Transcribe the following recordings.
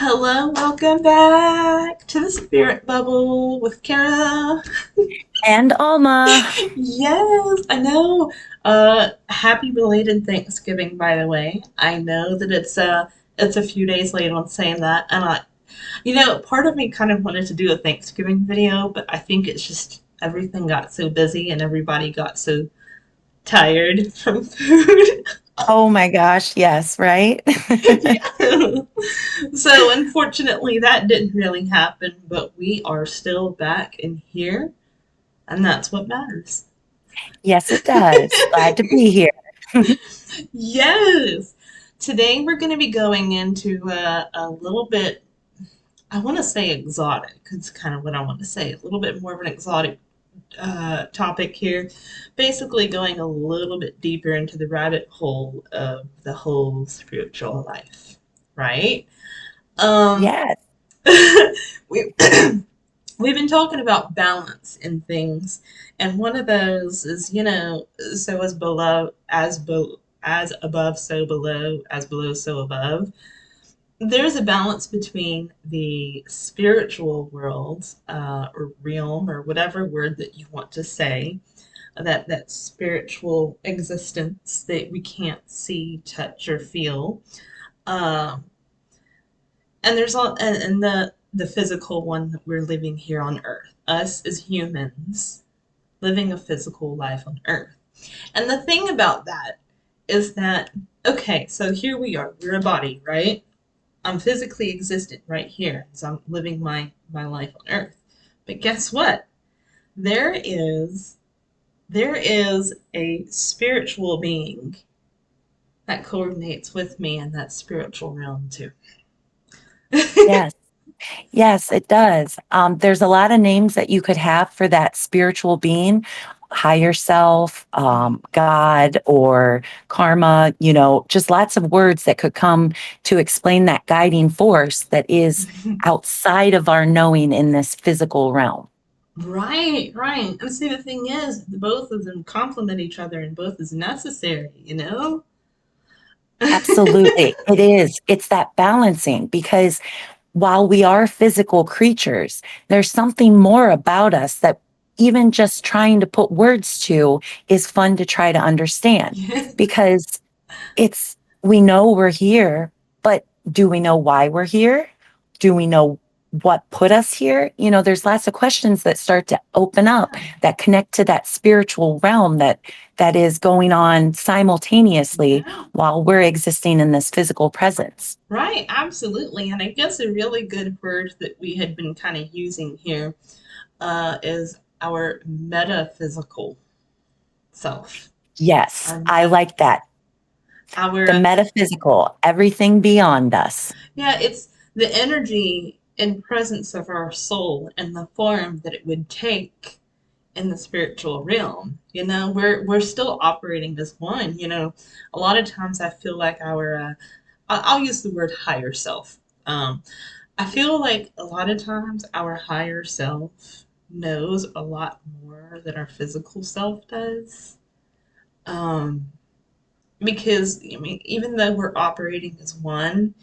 Hello, welcome back to the Spirit Bubble with Kara. And Alma. Yes, I know. Happy belated Thanksgiving, by the way. I know that it's a few days late on saying that, and part of me kind of wanted to do a Thanksgiving video, but I think it's just everything got so busy and everybody got so tired from food. Oh my gosh, yes, right? Yeah. So unfortunately, that didn't really happen, but we are still back in here, and that's what matters. Yes, it does. Glad to be here. Yes. Today we're going to be going into a little bit, I want to say exotic. It's kind of what I want to say. A little bit more of an exotic topic here. Basically, going a little bit deeper into the rabbit hole of the whole spiritual life, right? Um, Yes, we we've been talking about balance in things, and one of those is, so as below, as above, so below, as below, so above. There's a balance between the spiritual world, or realm, or whatever word that you want to say, that spiritual existence that we can't see, touch, or feel. Um, and there's all and the physical one that we're living here on earth, us as humans living a physical life on earth. And the thing about that is that, okay, so here we are, we're a body, right? I'm physically existent right here, so I'm living my life on earth. But guess what? There is there is a spiritual being that coordinates with me in that spiritual realm too. yes, yes, it does. There's a lot of names that you could have for that spiritual being, higher self, God, or karma, just lots of words that could come to explain that guiding force that is outside of our knowing in this physical realm. Right, right. And see, the thing is, both of them complement each other and both is necessary, you know? Absolutely. It is. It's that balancing because while we are physical creatures, there's something more about us that even just trying to put words to is fun to try to understand Yeah. because we know we're here, but do we know why we're here? Do we know what put us here? There's lots of questions that start to open up that connect to that spiritual realm that is going on simultaneously Yeah. while we're existing in this physical presence. Right, absolutely. And I guess a really good word that we had been kind of using here is our metaphysical self. Yes, Our I meta, like that. our The metaphysical, everything beyond us. yeah, it's the energy and presence of our soul and the form that it would take in the spiritual realm. We're still operating as one. A lot of times I feel like I'll use the word higher self. Um, I feel like a lot of times our higher self knows a lot more than our physical self does. Um, because I mean, even though we're operating as one,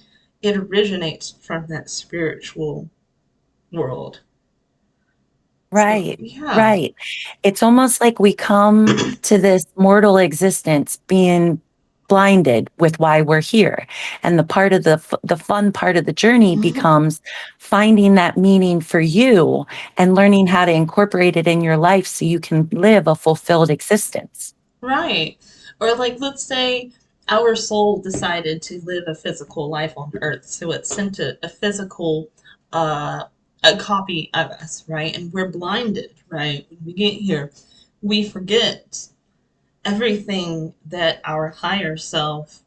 it originates from that spiritual world. So Right, yeah, right. It's almost like we come to this mortal existence being blinded with why we're here. And the fun part of the journey becomes finding that meaning for you and learning how to incorporate it in your life so you can live a fulfilled existence. right. Or like let's say our soul decided to live a physical life on Earth, so it sent a physical uh a copy of us, right? And we're blinded, right? When we get here, we forget everything that our higher self,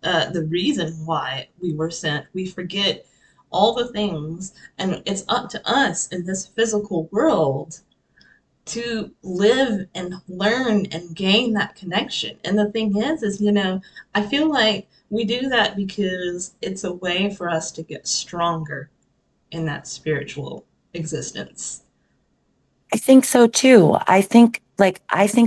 the reason why we were sent. We forget all the things, and it's up to us in this physical world to live and learn and gain that connection. And the thing is, I feel like we do that because it's a way for us to get stronger in that spiritual existence. I think so too. I think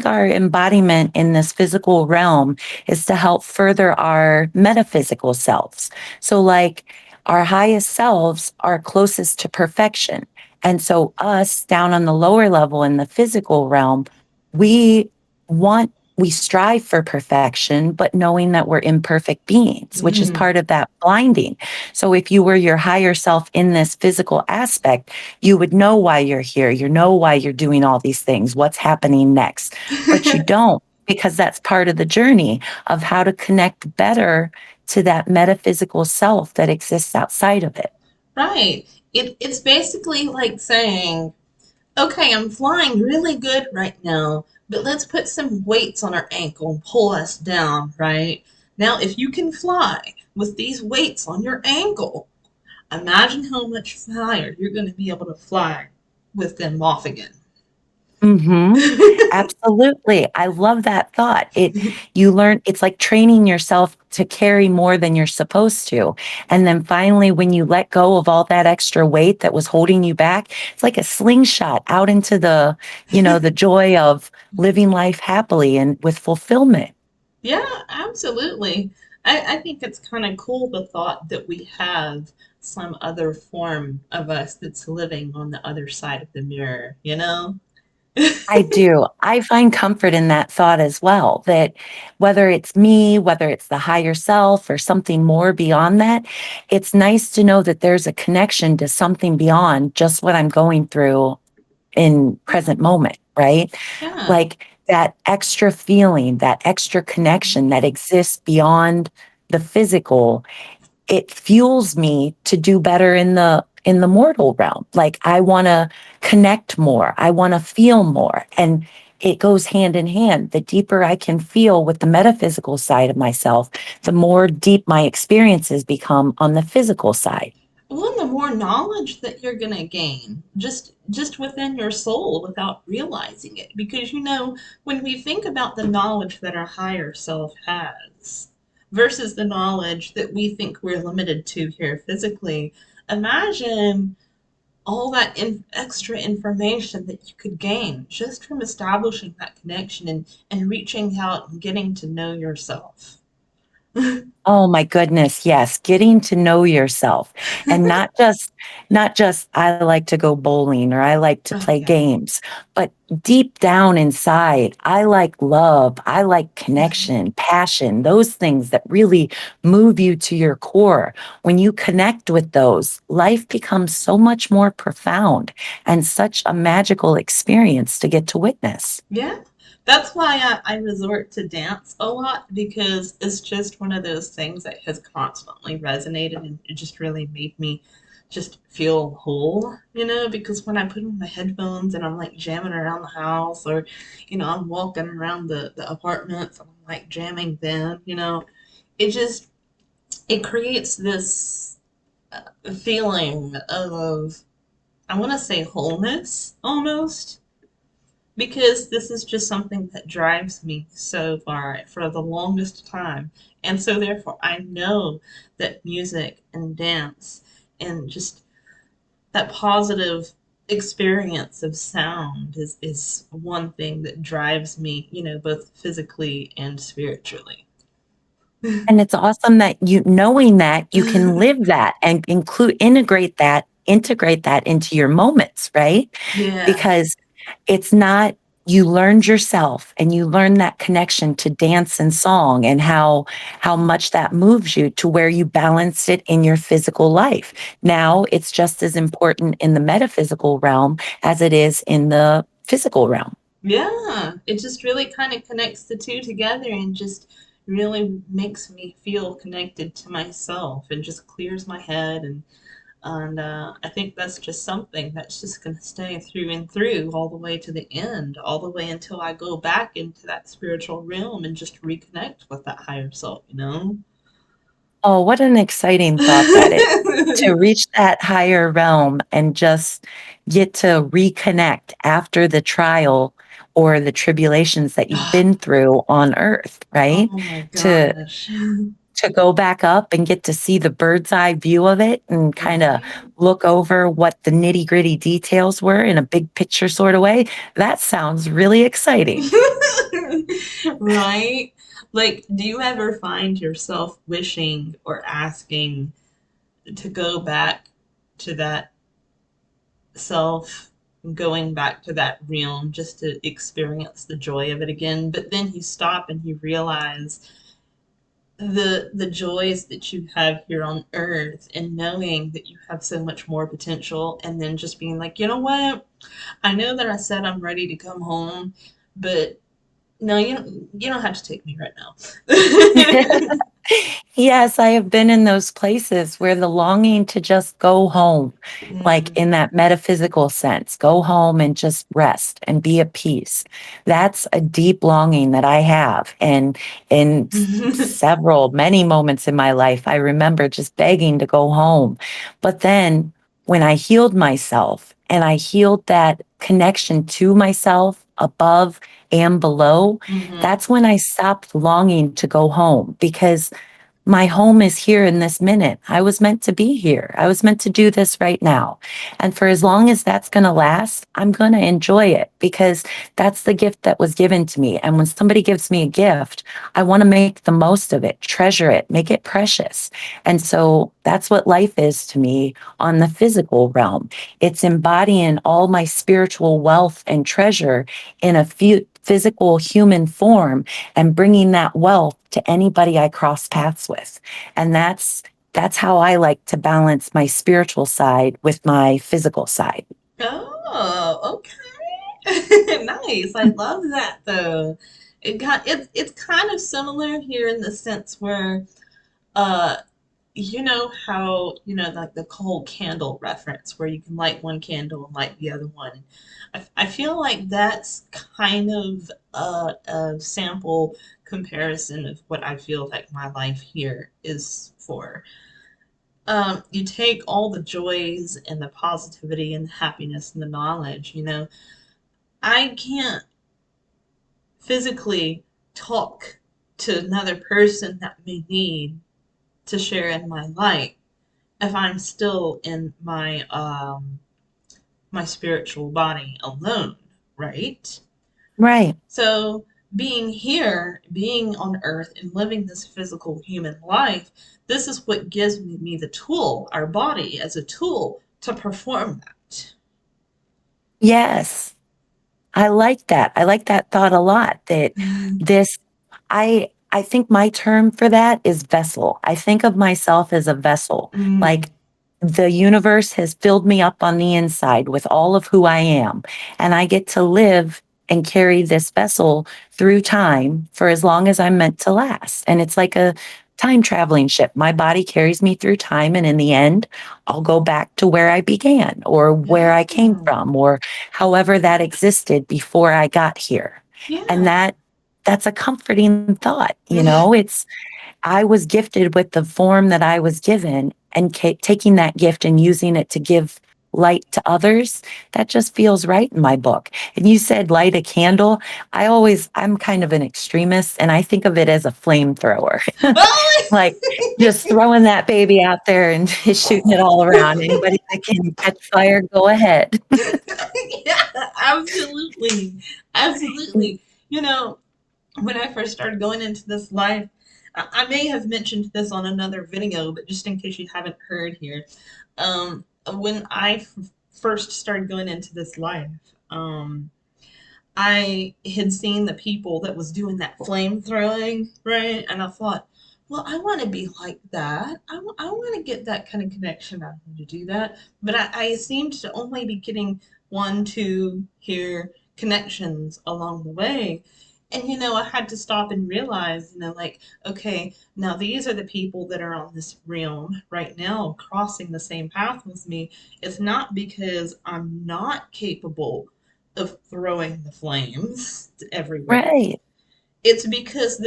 our embodiment in this physical realm is to help further our metaphysical selves. So like Our highest selves are closest to perfection. And so, us down on the lower level in the physical realm, we we strive for perfection, but knowing that we're imperfect beings, which is Mhm. part of that blinding. So, if you were your higher self in this physical aspect, you would know why you're here. You know why you're doing all these things, what's happening next. But you don't, because that's part of the journey of how to connect better to that metaphysical self that exists outside of it. Right. It's basically like saying, okay, I'm flying really good right now, but let's put some weights on our ankle and pull us down, right? Now, if you can fly with these weights on your ankle, imagine how much higher you're going to be able to fly with them off again. Mhm. Absolutely. I love that thought. It's like training yourself to carry more than you're supposed to. And then finally, when you let go of all that extra weight that was holding you back, it's like a slingshot out into the joy of living life happily and with fulfillment. Yeah, absolutely. I think it's kind of cool the thought that we have some other form of us that's living on the other side of the mirror, you know? I do. I find comfort in that thought as well, that whether it's me, whether it's the higher self or something more beyond that, it's nice to know that there's a connection to something beyond just what I'm going through in present moment, right? Yeah. Like that extra feeling, that extra connection that exists beyond the physical, it fuels me to do better in the mortal realm. Like I want to connect more, I want to feel more, and it goes hand in hand. The deeper I can feel with the metaphysical side of myself, the more deep my experiences become on the physical side. Well, and the more knowledge that you're going to gain just within your soul without realizing it. Because, when we think about the knowledge that our higher self has versus the knowledge that we think we're limited to here physically, imagine all that extra information that you could gain just from establishing that connection and reaching out and getting to know yourself. Oh my goodness, yes, getting to know yourself and not just I like to go bowling or I like to play Okay. games, but deep down inside, I like love, I like connection, passion, those things that really move you to your core. When you connect with those, life becomes so much more profound and such a magical experience to get to witness. Yeah, that's why I resort to dance a lot because it's just one of those things that has constantly resonated and it just really made me just feel whole, because when I put on my headphones and I'm like jamming around the house or, I'm walking around the apartments and I'm like jamming then, it just, it creates this feeling of, I want to say wholeness almost because this is just something that drives me so far for the longest time. And so, therefore, I know that music and dance and just that positive experience of sound is one thing that drives me, both physically and spiritually. And it's awesome that knowing that you can live that and integrate that into your moments, right? Yeah. Because it's not, you learned yourself and you learn that connection to dance and song and how much that moves you to where you balance it in your physical life. Now it's just as important in the metaphysical realm as it is in the physical realm. Yeah, it just really kind of connects the two together and just really makes me feel connected to myself and just clears my head and I think that's just something that's just going to stay through and through all the way to the end, all the way until I go back into that spiritual realm and just reconnect with that higher self. Oh, what an exciting thought that is, to reach that higher realm and just get to reconnect after the trial or the tribulations that you've been through on earth, right? Oh my To gosh. to go back up and get to see the bird's eye view of it and kind of Right? look over what the nitty-gritty details were in a big picture sort of way. That sounds really exciting. Right? Like, do you ever find yourself wishing or asking to go back to that self, going back to that realm just to experience the joy of it again. But then you stop and you realize the joys that you have here on earth and knowing that you have so much more potential, and then just being like, you know what, I know that I said I'm ready to come home, but no, you don't have to take me right now. Yes, I have been in those places where the longing to just go home, like Mm. in that metaphysical sense, go home and just rest and be at peace. That's a deep longing that I have. And in several, many moments in my life, I remember just begging to go home. But then when I healed myself and I healed that connection to myself above and below, Hmm. that's when I stopped longing to go home because my home is here in this minute. I was meant to be here. I was meant to do this right now. And for as long as that's going to last, I'm going to enjoy it because that's the gift that was given to me. And when somebody gives me a gift, I want to make the most of it, treasure it, make it precious. And so that's what life is to me on the physical realm. It's embodying all my spiritual wealth and treasure in a physical human form and bringing that wealth to anybody I cross paths with. And that's how I like to balance my spiritual side with my physical side. Oh, okay. Nice. I love that though. It's kind of similar here in the sense where uh you know how, like the cold candle reference where you can light one candle and light the other one. I feel like that's kind of a sample comparison of what I feel like my life here is for. You take all the joys and the positivity and the happiness and the knowledge, I can't physically talk to another person that may need to share in my light if I'm still in my spiritual body alone, right? Right. So being here, being on earth and living this physical human life, this is what gives me the tool, our body as a tool to perform that. Yes. I like that. I like that thought a lot that this I think my term for that is vessel. I think of myself as a vessel. Mm. Like the universe has filled me up on the inside with all of who I am, and I get to live and carry this vessel through time for as long as I'm meant to last. And it's like a time traveling ship. My body carries me through time, and in the end, I'll go back to where I began or where I came Oh, from or however that existed before I got here. And yeah. that's a comforting thought, you know? It's I was gifted with the form that I was given and taking that gift and using it to give light to others, that just feels right in my book. And you said light a candle. I'm kind of an extremist and I think of it as a flamethrower. Oh! Like just throwing that baby out there and shooting it all around. Anybody that can catch fire, go ahead. Yeah, absolutely. Absolutely. When I first started going into this life, I may have mentioned this on another video, but just in case you haven't heard here, when first started going into this life, um, I had seen the people that was doing that flame throwing, right? And I thought, well, I want to be like that. I want to get that kind of connection. I want to do that. But I seemed to only be getting one, two, here connections along the way. And, I had to stop and realize, like, okay, now these are the people that are on this realm right now, crossing the same path with me. It's not because I'm not capable of throwing the flames everywhere. Right. It's because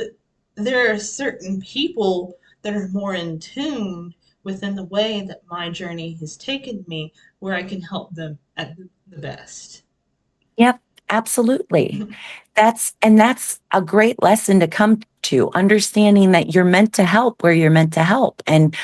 there are certain people that are more in tune within the way that my journey has taken me where I can help them at the best. Yep. Absolutely. That's a great lesson to come to, understanding that you're meant to help where you're meant to help. And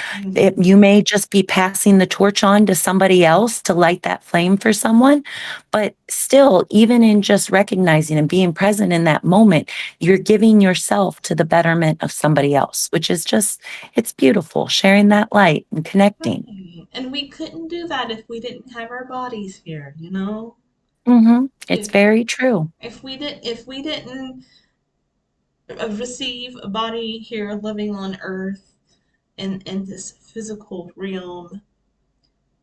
you may just be passing the torch on to somebody else to light that flame for someone. But still, even in just recognizing and being present in that moment, you're giving yourself to the betterment of somebody else, which is just, it's beautiful, sharing that light and connecting. Right. And we couldn't do that if we didn't have our bodies here, you know? It's If very true. if we didn't receive a body here living on Earth in this physical realm,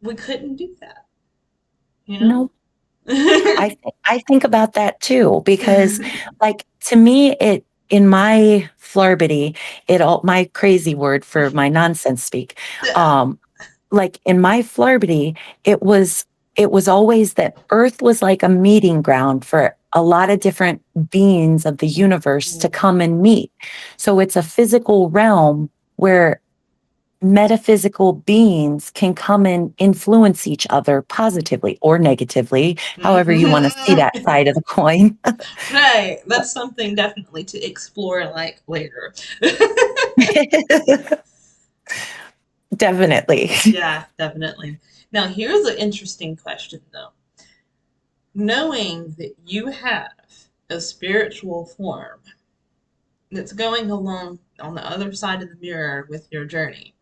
we couldn't do that, you know? No, I think about that too because, like, to me, it in my flarbity, it all my crazy word for my nonsense speak. Yeah. Um, like in my flarbity, it was always that Earth was like a meeting ground for a lot of different beings of the universe to come and meet. So it's a physical realm where metaphysical beings can come and influence each other positively or negatively, however you want to see that side of the coin. Right. That's something definitely to explore like later. Definitely. Yeah, definitely. Now, here's an interesting question though. Knowing that you have a spiritual form that's going along on the other side of the mirror with your journey,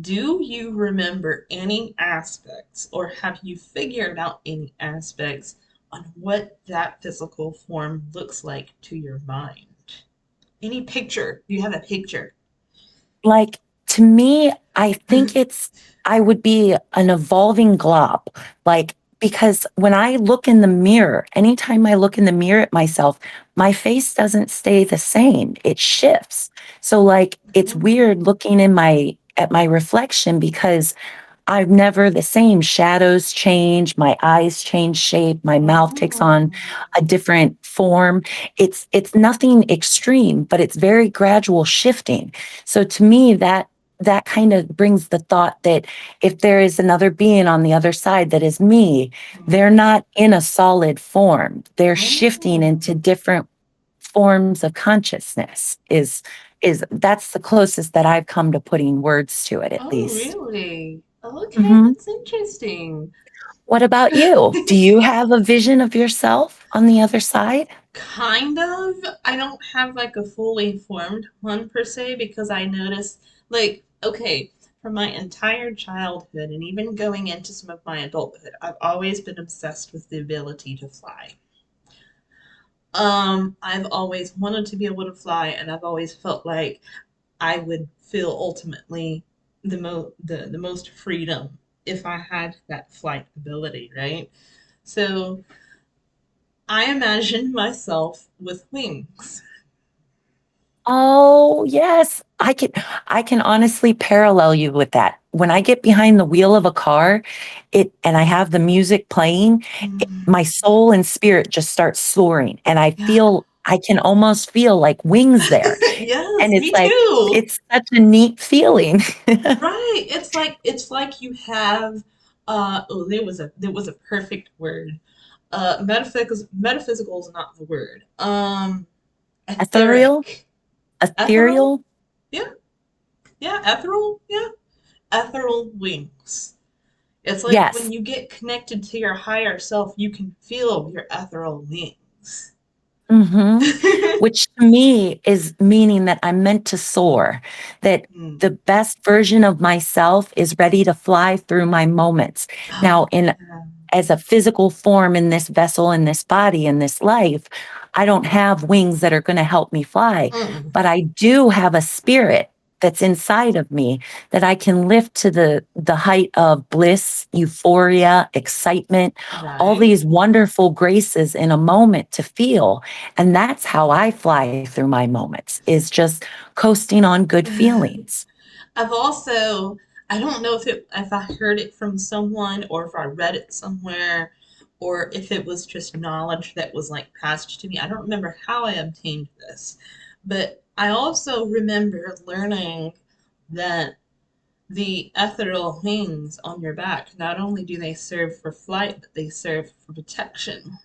do you remember any aspects or have you figured out any aspects on what that physical form looks like to your mind? Any picture? Do you have a picture? Like, to me, I think I would be an evolving glob. Like, because when I look in the mirror, anytime I look in the mirror at myself, my face doesn't stay the same. It shifts. So, like, it's weird looking at my reflection because I'm never the same. Shadows change, my eyes change shape, my mouth takes on Oh. a different form. It's nothing extreme, but it's very gradual shifting. So to me, that kind of brings the thought that if there is another being on the other side that is me, they're not in a solid form. They're shifting Oh. into different forms of consciousness is that's the closest that I've come to putting words to it, at Oh, least. really? Okay, Mhm. that's interesting. What about you? Do you have a vision of yourself on the other side? Kind of. I don't have like a fully formed one per se because I noticed, like, okay, for my entire childhood and even going into some of my adulthood, I've always been obsessed with the ability to fly. I've always wanted to be able to fly, and I've always felt like I would feel ultimately the most freedom if I had that flight ability, right? So I imagine myself with wings. Oh, yes. I can honestly parallel you with that. When I get behind the wheel of a car, it and I have the music playing, my Mm. soul and spirit just starts soaring and Yeah. I can almost feel like wings there. And Yes, it's me like too. it's such a neat feeling. Right. It's like you have oh there was a perfect word. Metaphysical is not the word. Ethereal, Etheric. Ethereal? ethereal. Yeah. Yeah, ethereal? Yeah. Ethereal wings. It's like when Yes. you get connected to your higher self, you can feel your ethereal wings. Mhm. Which to me is meaning that I'm meant to soar, that Mm. the best version of myself is ready to fly through my moments. Oh, Now, in yeah. as a physical form in this vessel, in this body, in this life, I don't have wings that are going to help me fly, Mm. but I do have a spirit that's inside of me that I can lift to the height of bliss, euphoria, excitement, all Right. these wonderful graces in a moment to feel. And that's how I fly through my moments is just coasting on good feelings. I've also, I don't know if I heard it from someone or if I read it somewhere or if it was just knowledge that was like passed to me. I don't remember how I obtained this, but I also remember learning that the ethereal wings on your back, not only do they serve for flight, but they serve for protection.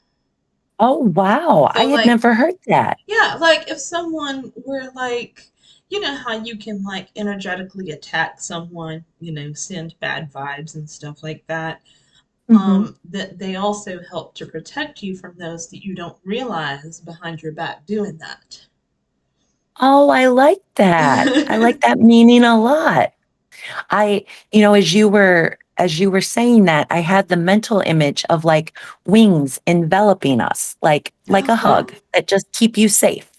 Oh, wow. I So had like, never heard that. yeah, like if someone were like, you know how you can like energetically attack someone, send bad vibes and stuff like that. Mhm. That they also help to protect you from those that you don't realize behind your back doing that. Oh, I like that. I like that meaning a lot. I as you were saying that, I had the mental image of like wings enveloping us, like a Uh-huh. hug that just keep you safe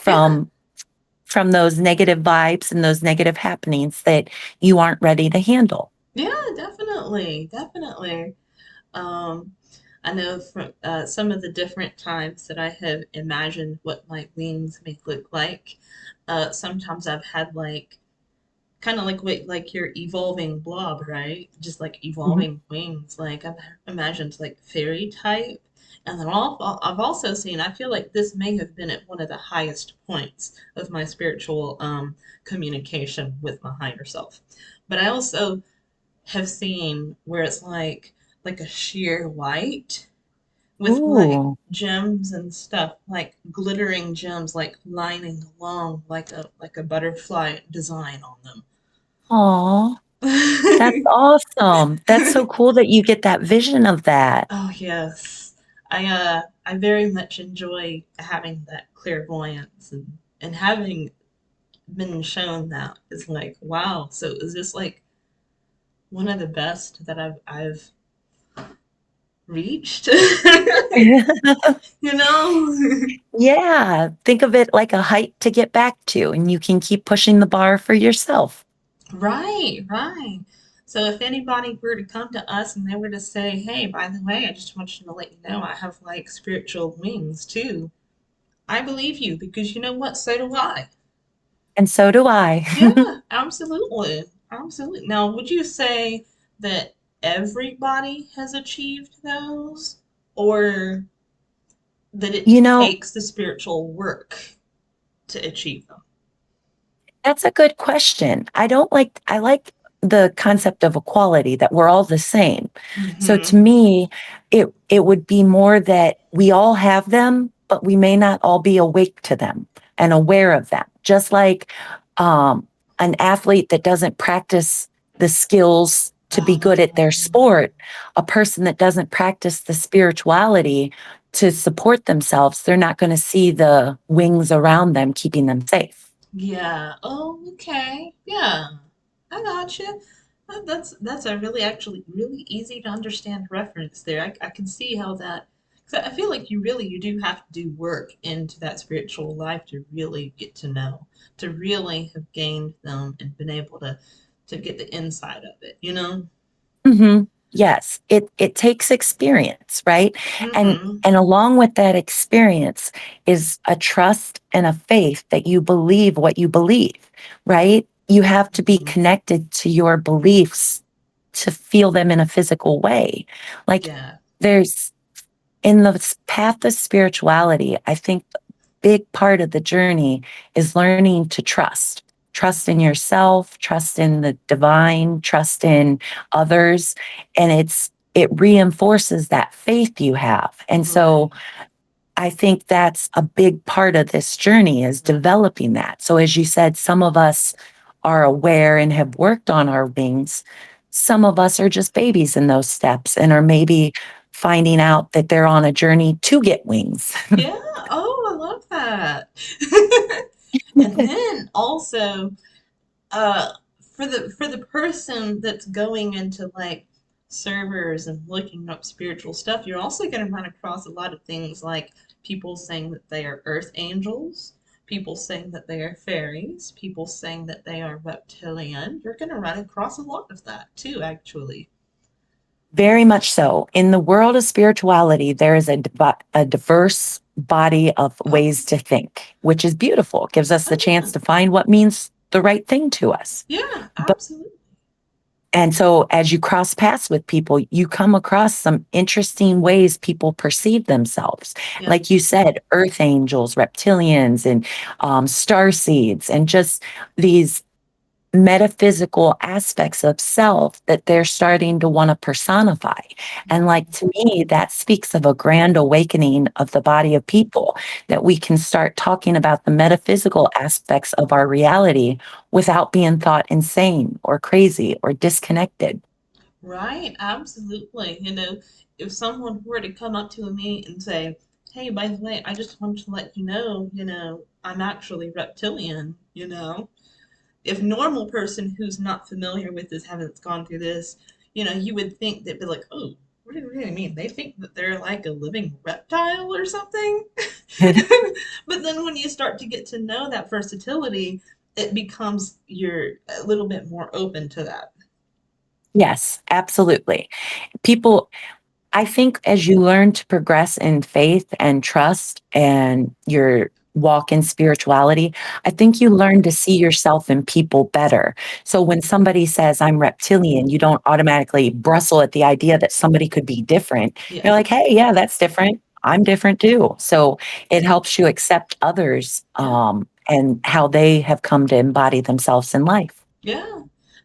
Yeah. from those negative vibes and those negative happenings that you aren't ready to handle. Yeah, definitely. Definitely. Um, I know from some of the different times that I have imagined what my wings may look like. Sometimes I've had like kind of like like your evolving blob, right? Just like Mhm. evolving wings. Like I've imagined like fairy type. And then I've also seen, I feel like this may have been at one of the highest points of my spiritual communication with my higher self. But I also have seen where it's like a sheer white with like Ooh. gems and stuff, like glittering gems, like lining along like a butterfly design on Aw, that's them. awesome. That's so cool that you get that vision of that. Oh yes. I very much enjoy having that clairvoyance and having been shown that is like wow. So is this like one of the best that I've reached? you know? Yeah, think of it like a height to get back to, and you can keep pushing the bar for yourself. Right, right. So if anybody were to come to us and they were to say, "Hey, by the way, I just want you to let you know I have like spiritual wings too," I believe you because you know what? So do I. And so do I. Yeah, absolutely. Absolutely. Now, would you say that everybody has achieved those or that it You know, takes the spiritual work to achieve them? that's a good question. I like the concept of equality that we're all the same. So to Mm-hmm. me, it would be more that we all have them, but we may not all be awake to them and aware of them. Just like an athlete that doesn't practice the skills to be good at Oh, their sport, a person that doesn't practice the spirituality to support themselves, they're not going to see the wings around them keeping them safe. yeah. Oh, okay. Yeah. I gotcha. That's a really actually really easy to understand reference there. I can see how that. Cause I feel like you do have to do work into that spiritual life to really get to know, to really have gained them and been able to get the inside of it. You know. Mhm. Yes, it takes experience, right? And Mm-hmm. and along with that experience is a trust and a faith that you believe what you believe, right? You have to be Mm-hmm. connected to your beliefs to feel them in a physical way. Like Yeah. there's in the path of spirituality, I think a big part of the journey is learning to trust in yourself, trust in the divine, trust in others. And it reinforces that faith you have. And so Right. I think that's a big part of this journey is developing that. So as you said, some of us are aware and have worked on our wings. Some of us are just babies in those steps and are maybe finding out that they're on a journey to get wings. Yeah. Oh, I love that. and then also uh for the person that's going into like servers and looking up spiritual stuff, you're also going to run across a lot of things like people saying that they are earth angels, people saying that they are fairies, people saying that they are reptilian. You're going to run across a lot of that too, actually. Very much so. In the world of spirituality, there is a diverse body of Oh, ways to think, which is beautiful. It gives us the oh chance yeah. to find what means the right thing to us. Yeah, But absolutely. and so as you cross paths with people, you come across some interesting ways people perceive themselves. Yeah. Like you said, earth angels, reptilians, and star seeds, and just these. metaphysical aspects of self that they're starting to want to personify. And like to me, that speaks of a grand awakening of the body of people, that we can start talking about the metaphysical aspects of our reality without being thought insane or crazy or disconnected. Right, absolutely. If someone were to come up to me and say, "Hey, by the way, I just wanted to let you know, I'm actually reptilian," if normal person who's not familiar with this haven't gone through this, you would think they'd be like, "Oh, what do you really mean? They think that they're like a living reptile or something?" But then when you start to get to know that versatility, it becomes you're a little bit more open to that. Yes, absolutely. People, I think as you learn to progress in faith and trust and your walk in spirituality, I think you learn to see yourself in people better. So when somebody says, I'm reptilian, you don't automatically bristle at the idea that somebody could be different. You're Yeah. like, hey, yeah, that's different. I'm different too. So it helps you accept others Yeah. and how they have come to embody themselves in life. Yeah.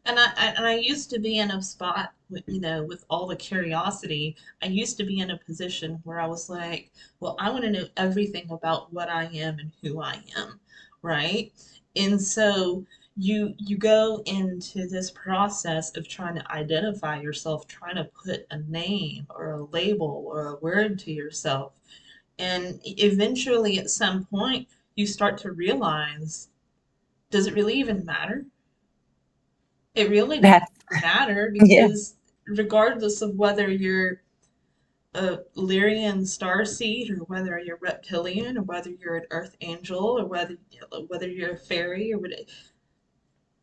And I used to be in a spot with all the curiosity. I used to be in a position where I was like, well, I want to know everything about what I am and who I am, right? And so you go into this process of trying to identify yourself, trying to put a name or a label or a word to yourself. And eventually at some point you start to realize, does it really even matter? It really That's, doesn't matter yeah, because regardless of whether you're a Lyrian starseed or whether you're reptilian or whether you're an earth angel or whether you're a fairy or whatever,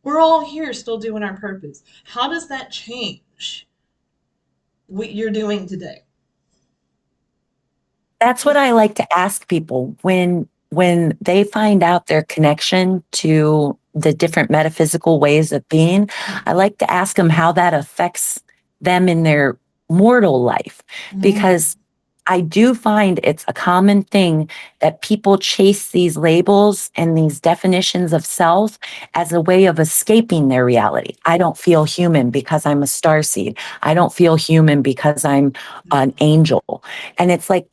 we're all here still doing our purpose. How does that change what you're doing today? that's what I like to ask people when they find out their connection to the different metaphysical ways of being. I like to ask them how that affects them in their mortal life, Mm, because I do find it's a common thing that people chase these labels and these definitions of self as a way of escaping their reality. I don't feel human because I'm a starseed. I don't feel human because I'm an no. angel. And it's like,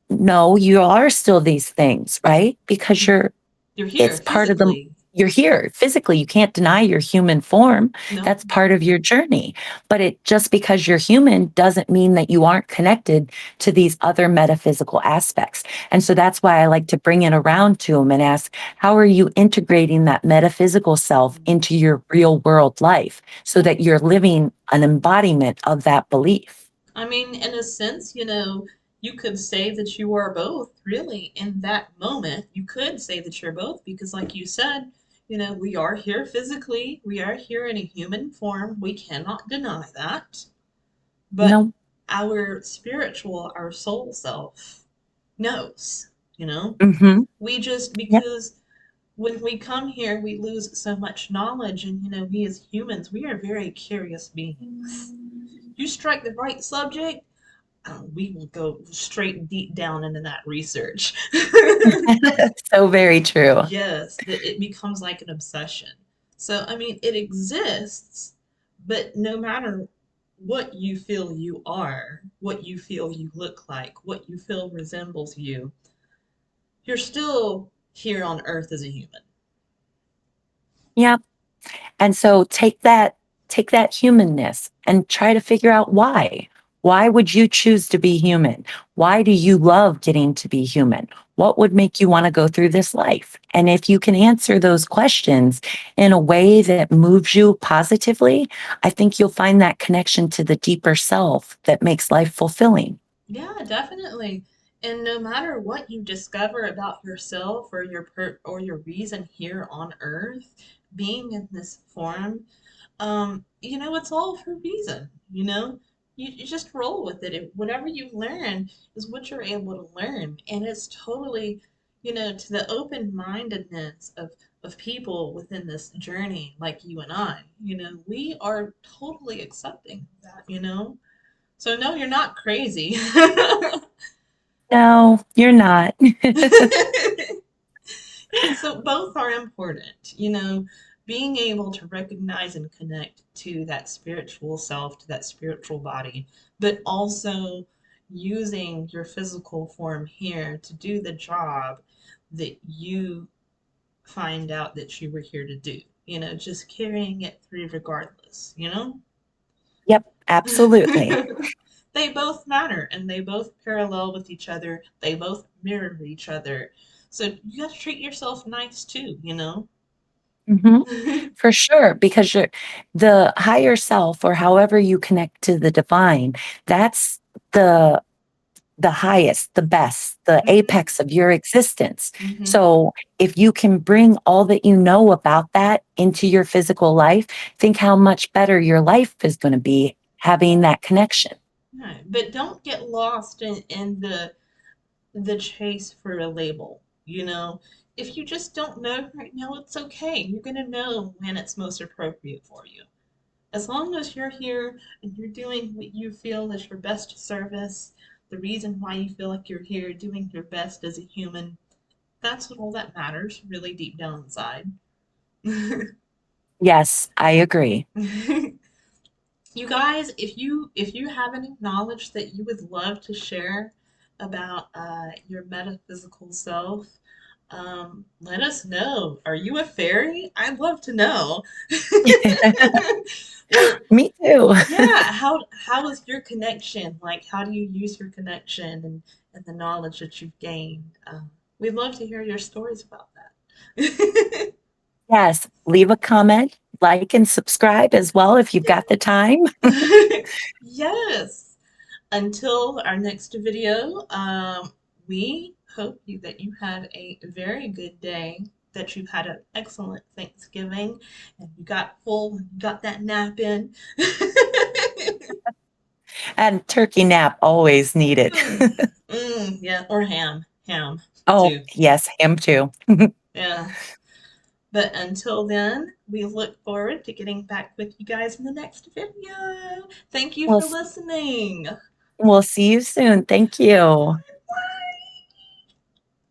no, you are still these things, right? Because You're here it's part of the, physically. you're here physically. You can't deny your human form. No. That's part of your journey. But it just because you're human doesn't mean that you aren't connected to these other metaphysical aspects. And so that's why I like to bring it around to them and ask, how are you integrating that metaphysical self into your real world life so Yeah. that you're living an embodiment of that belief? I mean, in a sense, you could say that you are both, really, in that moment. You could say that you're both because, like you said, we are here physically, we are here in a human form. We cannot deny that. But No. our spiritual, our soul self knows, you know? Mm-hmm. We just, Yep. because when we come here, we lose so much knowledge, and, we as humans, we are very curious beings. You strike the right subject, we will go straight deep down into that research. So very true. Yes, that it becomes like an obsession. So, I mean, it exists, but no matter what you feel you are, what you feel you look like, what you feel resembles you, you're still here on Earth as a human. Yep. And so take that humanness and try to figure out why. Why would you choose to be human? Why do you love getting to be human? What would make you want to go through this life? And if you can answer those questions in a way that moves you positively, I think you'll find that connection to the deeper self that makes life fulfilling. Yeah, definitely. And no matter what you discover about yourself or your reason here on Earth, being in this form, it's all for a reason, you just roll with it. Whatever you learn is what you're able to learn. And it's totally, to the open-mindedness of people within this journey, like you and I, we are totally accepting of that, So no, you're not crazy. No, you're not. Yeah, so both are important, being able to recognize and connect to that spiritual self, to that spiritual body, but also using your physical form here to do the job that you find out that you were here to do. Just carrying it through regardless. Yep, absolutely. They both matter and they both parallel with each other. They both mirror each other. So you got to treat yourself nice too. Mhm. For sure, because the higher self or however you connect to the divine, that's the the highest, the best, the Hmm. apex of your existence. Hmm. So if you can bring all that you know about that into your physical life, think how much better your life is going to be having that connection. Right. But don't get lost in the chase for a label. If you just don't know right now, it's okay. You're gonna know when it's most appropriate for you. As long as you're here and you're doing what you feel is your best service, the reason why you feel like you're here, doing your best as a human, that's what all that matters, really deep down inside. Yes, I agree. You guys, if you have any knowledge that you would love to share about your metaphysical self, let us know. Are you a fairy? I'd love to know. Or Me too. yeah, how is your connection? Like, how do you use your connection and the knowledge that you've gained? We'd love to hear your stories about that. Yes, leave a comment, like, and subscribe as well if you've got the time. Yes. Until our next video, we hope that you had a very good day, that you've had an excellent Thanksgiving, and you got full, you got that nap in. And turkey nap always needed. Mm, yeah, or ham Oh, too. yes, him too. Yeah. But until then, we look forward to getting back with you guys in the next video. Thank you We'll for listening. we'll see you soon. Thank you.